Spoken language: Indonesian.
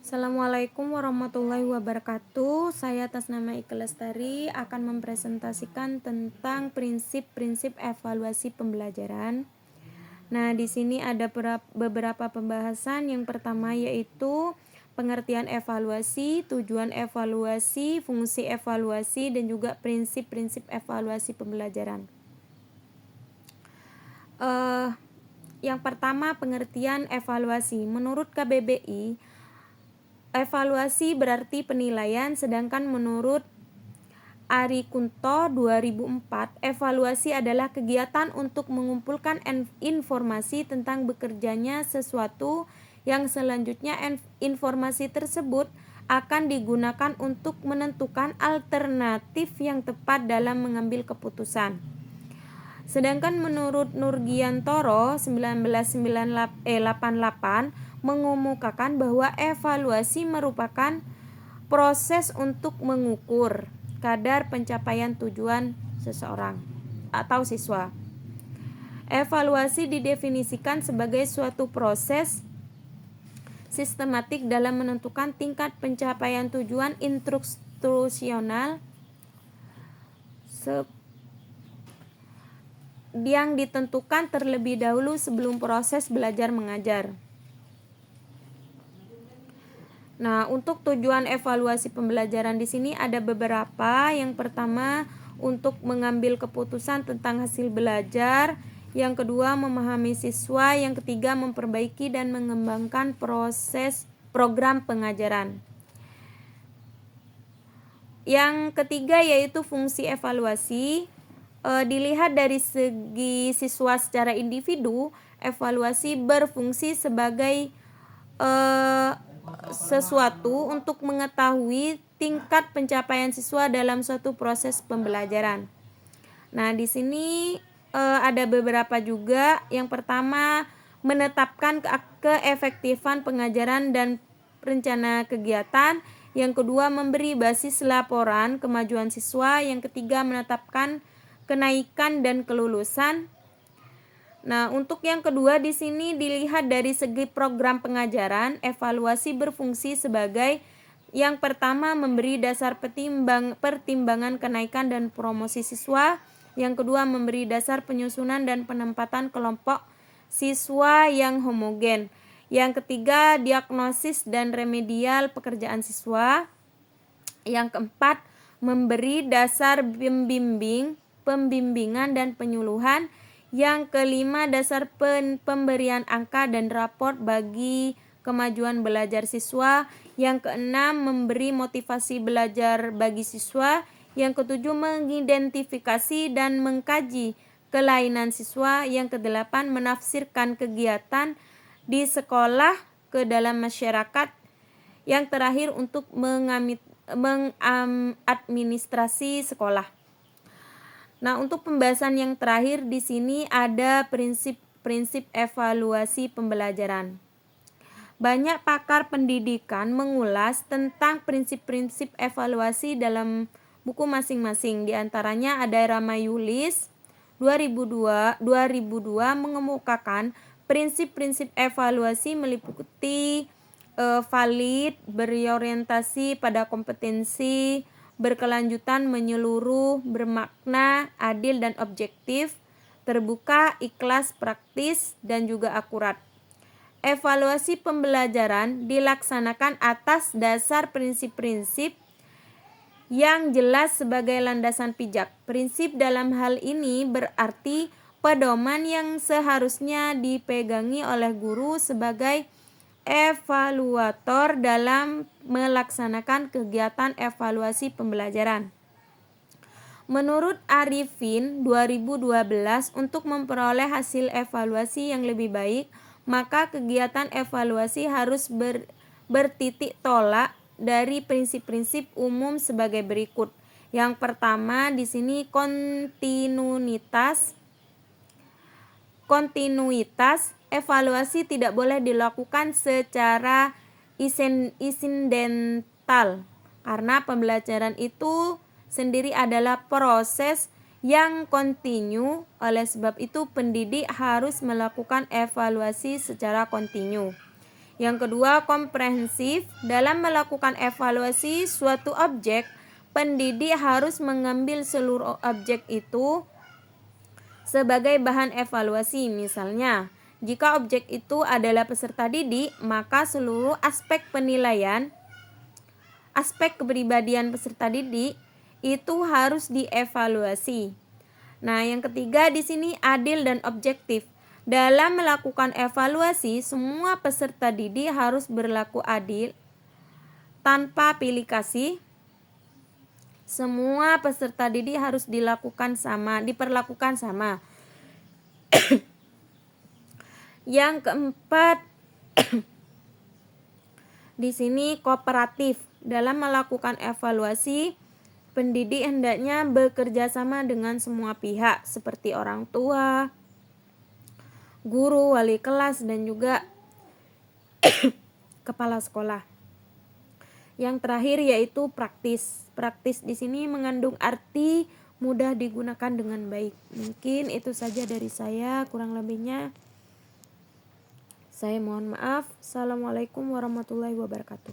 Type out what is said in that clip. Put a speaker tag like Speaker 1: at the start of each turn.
Speaker 1: Assalamualaikum warahmatullahi wabarakatuh. Saya atas nama Ike Lestari akan mempresentasikan tentang prinsip-prinsip evaluasi pembelajaran. Nah, di sini ada beberapa pembahasan. Yang pertama yaitu pengertian evaluasi, tujuan evaluasi, fungsi evaluasi, dan juga prinsip-prinsip evaluasi pembelajaran. Yang pertama, pengertian evaluasi. Menurut KBBI, evaluasi berarti penilaian, sedangkan menurut Ari Kunto 2004, evaluasi adalah kegiatan untuk mengumpulkan informasi tentang bekerjanya sesuatu yang selanjutnya informasi tersebut akan digunakan untuk menentukan alternatif yang tepat dalam mengambil keputusan. Sedangkan menurut Nurgiantoro 1988 mengemukakan bahwa evaluasi merupakan proses untuk mengukur kadar pencapaian tujuan seseorang atau siswa. Evaluasi didefinisikan sebagai suatu proses sistematik dalam menentukan tingkat pencapaian tujuan instruksional yang ditentukan terlebih dahulu sebelum proses belajar mengajar. Nah, untuk tujuan evaluasi pembelajaran di sini ada beberapa. Yang pertama, untuk mengambil keputusan tentang hasil belajar. Yang kedua, memahami siswa. Yang ketiga, memperbaiki dan mengembangkan proses program pengajaran. Yang ketiga yaitu fungsi evaluasi. Dilihat dari segi siswa secara individu, evaluasi berfungsi sebagai sesuatu untuk mengetahui tingkat pencapaian siswa dalam suatu proses pembelajaran. Nah, di sini ada beberapa juga. Yang pertama, menetapkan keefektifan pengajaran dan rencana kegiatan. Yang kedua, memberi basis laporan kemajuan siswa. Yang ketiga, menetapkan kenaikan dan kelulusan. Nah, untuk yang kedua di sini dilihat dari segi program pengajaran, evaluasi berfungsi sebagai yang pertama memberi dasar pertimbangan kenaikan dan promosi siswa, yang kedua memberi dasar penyusunan dan penempatan kelompok siswa yang homogen, yang ketiga diagnosis dan remedial pekerjaan siswa, yang keempat memberi dasar pembimbingan dan penyuluhan, yang kelima dasar pemberian angka dan raport bagi kemajuan belajar siswa, yang keenam memberi motivasi belajar bagi siswa, yang ketujuh mengidentifikasi dan mengkaji kelainan siswa, yang kedelapan menafsirkan kegiatan di sekolah ke dalam masyarakat, yang terakhir untuk mengadministrasi sekolah. Nah, untuk pembahasan yang terakhir di sini ada prinsip-prinsip evaluasi pembelajaran. Banyak pakar pendidikan mengulas tentang prinsip-prinsip evaluasi dalam buku masing-masing. Di antaranya ada Ramayulis 2002 mengemukakan prinsip-prinsip evaluasi meliputi valid, berorientasi pada kompetensi, berkelanjutan, menyeluruh, bermakna, adil dan objektif, terbuka, ikhlas, praktis, dan juga akurat. Evaluasi pembelajaran dilaksanakan atas dasar prinsip-prinsip yang jelas sebagai landasan pijak. Prinsip dalam hal ini berarti pedoman yang seharusnya dipegangi oleh guru sebagai evaluator dalam melaksanakan kegiatan evaluasi pembelajaran. Menurut Arifin 2012, untuk memperoleh hasil evaluasi yang lebih baik, maka kegiatan evaluasi harus bertitik tolak dari prinsip-prinsip umum sebagai berikut. Yang pertama di sini kontinuitas. Evaluasi tidak boleh dilakukan secara insidental karena pembelajaran itu sendiri adalah proses yang kontinu. Oleh sebab itu pendidik harus melakukan evaluasi secara kontinu. Yang kedua, komprehensif. Dalam melakukan evaluasi suatu objek, pendidik harus mengambil seluruh objek itu sebagai bahan evaluasi. Misalnya, jika objek itu adalah peserta didik, maka seluruh aspek penilaian, aspek kepribadian peserta didik itu harus dievaluasi. Nah, yang ketiga di sini adil dan objektif. Dalam melakukan evaluasi, semua peserta didik harus berlaku adil tanpa pilih kasih. Semua peserta didik harus diperlakukan sama. Yang keempat, di sini kooperatif. Dalam melakukan evaluasi, pendidik hendaknya bekerja sama dengan semua pihak seperti orang tua, guru, wali kelas, dan juga kepala sekolah. Yang terakhir yaitu praktis. Praktis di sini mengandung arti mudah digunakan dengan baik. Mungkin itu saja dari saya, kurang lebihnya saya mohon maaf. Assalamualaikum warahmatullahi wabarakatuh.